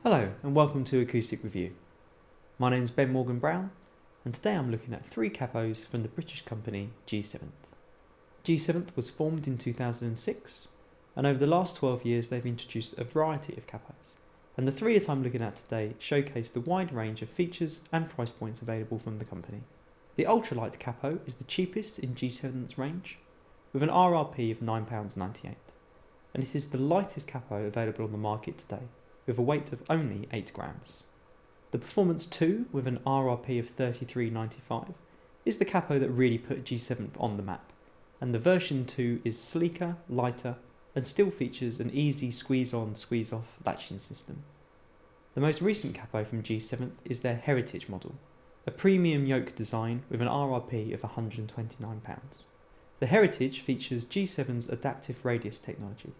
Hello and welcome to Acoustic Review. My name is Ben Morgan Brown and today I'm looking at three capos from the British company G7th. G7th was formed in 2006 and over the last 12 years they've introduced a variety of capos, and the three that I'm looking at today showcase the wide range of features and price points available from the company. The Ultralight capo is the cheapest in G7th's range with an RRP of £9.98, and it is the lightest capo available on the market today, with a weight of only 8 grams. The Performance 2 with an RRP of £33.95 is the capo that really put G7th on the map, and the version 2 is sleeker, lighter, and still features an easy squeeze-on, squeeze-off latching system. The most recent capo from G7th is their Heritage model, a premium yoke design with an RRP of £129. The Heritage features G7's adaptive radius technology,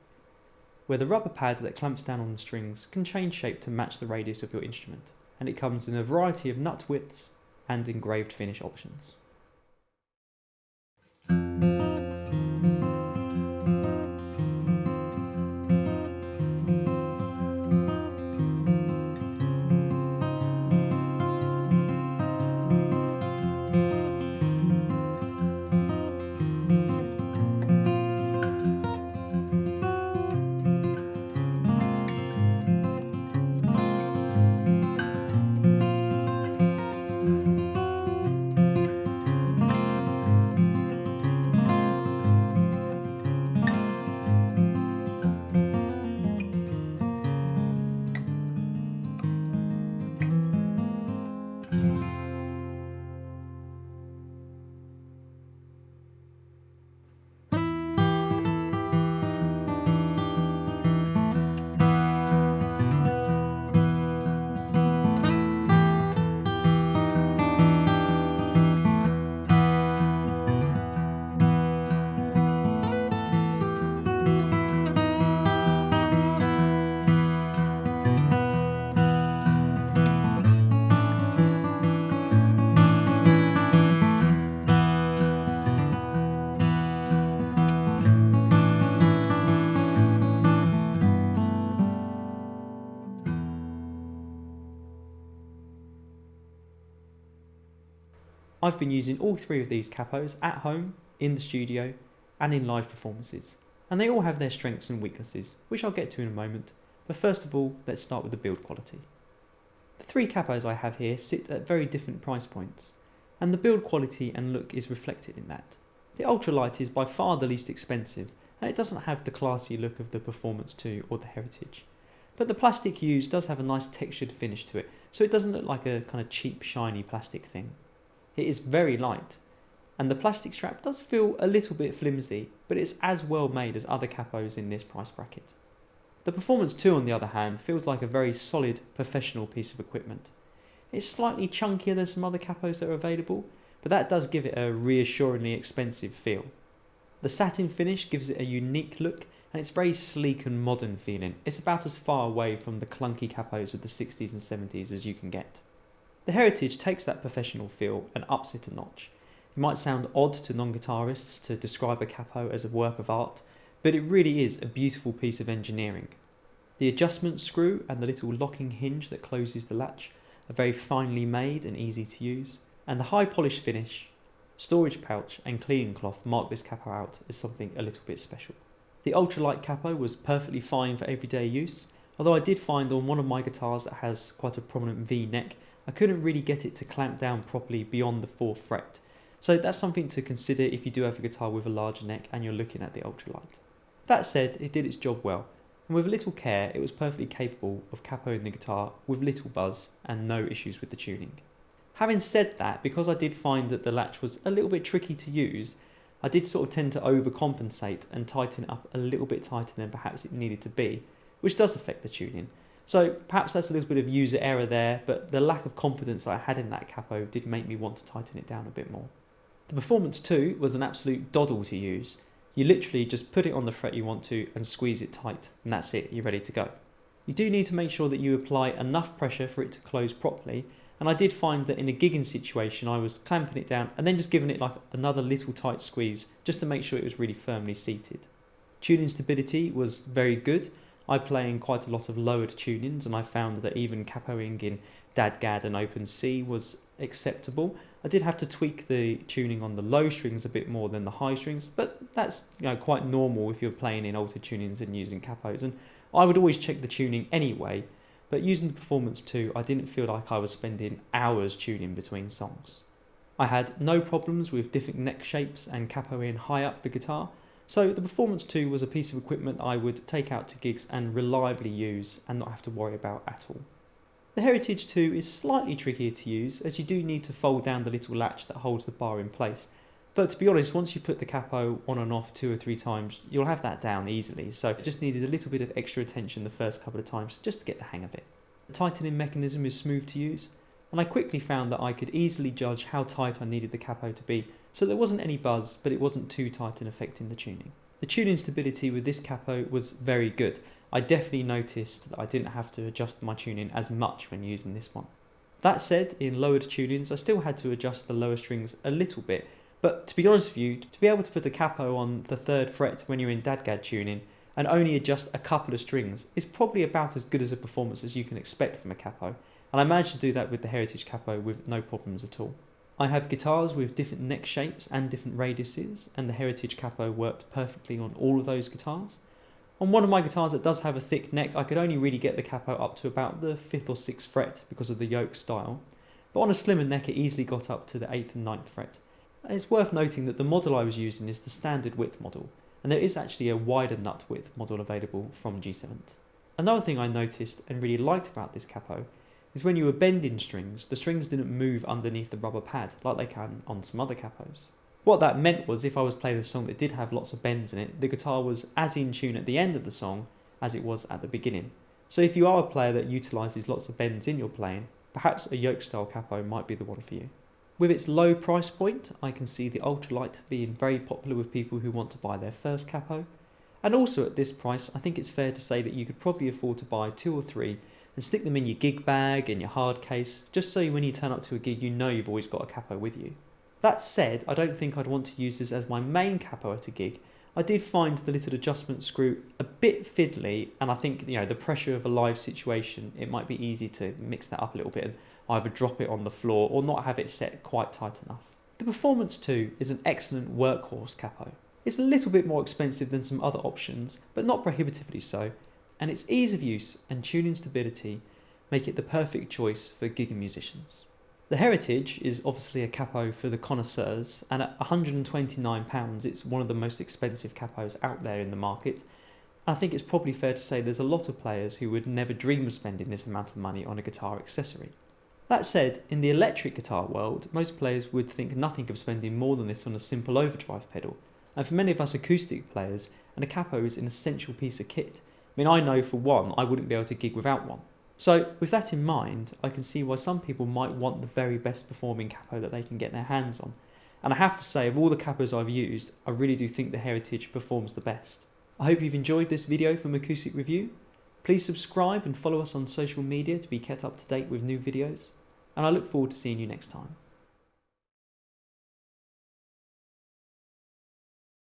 where the rubber pad that clamps down on the strings can change shape to match the radius of your instrument, and it comes in a variety of nut widths and engraved finish options. I've been using all three of these capos at home, in the studio, and in live performances, and they all have their strengths and weaknesses, which I'll get to in a moment, but first of all, let's start with the build quality. The three capos I have here sit at very different price points, and the build quality and look is reflected in that. The Ultralight is by far the least expensive, and it doesn't have the classy look of the Performance 2 or the Heritage, but the plastic used does have a nice textured finish to it, so it doesn't look like a kind of cheap shiny plastic thing. It is very light, and the plastic strap does feel a little bit flimsy, but it's as well made as other capos in this price bracket. The Performance 2 on the other hand feels like a very solid professional piece of equipment. It's slightly chunkier than some other capos that are available, but that does give it a reassuringly expensive feel. The satin finish gives it a unique look, and it's very sleek and modern feeling. It's about as far away from the clunky capos of the 60s and 70s as you can get. The Heritage takes that professional feel and ups it a notch. It might sound odd to non-guitarists to describe a capo as a work of art, but it really is a beautiful piece of engineering. The adjustment screw and the little locking hinge that closes the latch are very finely made and easy to use, and the high polish finish, storage pouch and cleaning cloth mark this capo out as something a little bit special. The Ultralight capo was perfectly fine for everyday use, although I did find on one of my guitars that has quite a prominent V neck, I couldn't really get it to clamp down properly beyond the 4th fret, so that's something to consider if you do have a guitar with a larger neck and you're looking at the Ultralight. That said, it did its job well, and with a little care it was perfectly capable of capoing the guitar with little buzz and no issues with the tuning. Having said that, because I did find that the latch was a little bit tricky to use, I did sort of tend to overcompensate and tighten it up a little bit tighter than perhaps it needed to be, which does affect the tuning. So perhaps that's a little bit of user error there, but the lack of confidence I had in that capo did make me want to tighten it down a bit more. The Performance 2 was an absolute doddle to use. You literally just put it on the fret you want to and squeeze it tight, and that's it, you're ready to go. You do need to make sure that you apply enough pressure for it to close properly, and I did find that in a gigging situation I was clamping it down and then just giving it like another little tight squeeze just to make sure it was really firmly seated. Tuning stability was very good, I play in quite a lot of lowered tunings, and I found that even capoing in Dadgad and Open C was acceptable. I did have to tweak the tuning on the low strings a bit more than the high strings, but that's quite normal if you're playing in altered tunings and using capos. And I would always check the tuning anyway, but using the Performance 2, I didn't feel like I was spending hours tuning between songs. I had no problems with different neck shapes and capoing high up the guitar, so the Performance 2 was a piece of equipment I would take out to gigs and reliably use and not have to worry about at all. The Heritage 2 is slightly trickier to use, as you do need to fold down the little latch that holds the bar in place, but to be honest, once you put the capo on and off 2 or 3 times, you'll have that down easily, so I just needed a little bit of extra attention the first couple of times just to get the hang of it. The tightening mechanism is smooth to use, and I quickly found that I could easily judge how tight I needed the capo to be, so there wasn't any buzz, but it wasn't too tight in affecting the tuning. The tuning stability with this capo was very good. I definitely noticed that I didn't have to adjust my tuning as much when using this one. That said, in lowered tunings I still had to adjust the lower strings a little bit, but to be honest with you, to be able to put a capo on the 3rd fret when you're in Dadgad tuning and only adjust a couple of strings is probably about as good as a performance as you can expect from a capo, and I managed to do that with the Heritage capo with no problems at all. I have guitars with different neck shapes and different radiuses, and the Heritage capo worked perfectly on all of those guitars. On one of my guitars that does have a thick neck, I could only really get the capo up to about the 5th or 6th fret because of the yoke style, but on a slimmer neck it easily got up to the 8th and 9th fret. It's worth noting that the model I was using is the standard width model, and there is actually a wider nut width model available from G7th. Another thing I noticed and really liked about this capo is when you were bending strings, the strings didn't move underneath the rubber pad like they can on some other capos. What that meant was if I was playing a song that did have lots of bends in it, the guitar was as in tune at the end of the song as it was at the beginning. So if you are a player that utilises lots of bends in your playing, perhaps a yoke style capo might be the one for you. With its low price point, I can see the Ultralight being very popular with people who want to buy their first capo. And also at this price, I think it's fair to say that you could probably afford to buy 2 or 3 and stick them in your gig bag and your hard case, just so when you turn up to a gig you know you've always got a capo with you. That said, I don't think I'd want to use this as my main capo at a gig. I did find the little adjustment screw a bit fiddly, and I think the pressure of a live situation, it might be easy to mix that up a little bit and either drop it on the floor or not have it set quite tight enough. The Performance 2 is an excellent workhorse capo. It's a little bit more expensive than some other options, but not prohibitively so, and its ease of use and tuning stability make it the perfect choice for gigging musicians. The Heritage is obviously a capo for the connoisseurs, and at £129 it's one of the most expensive capos out there in the market. I think it's probably fair to say there's a lot of players who would never dream of spending this amount of money on a guitar accessory. That said, in the electric guitar world, most players would think nothing of spending more than this on a simple overdrive pedal, and for many of us acoustic players, a capo is an essential piece of kit. I know for one, I wouldn't be able to gig without one. So with that in mind, I can see why some people might want the very best performing capo that they can get their hands on. And I have to say, of all the capos I've used, I really do think the Heritage performs the best. I hope you've enjoyed this video from Acoustic Review. Please subscribe and follow us on social media to be kept up to date with new videos. And I look forward to seeing you next time.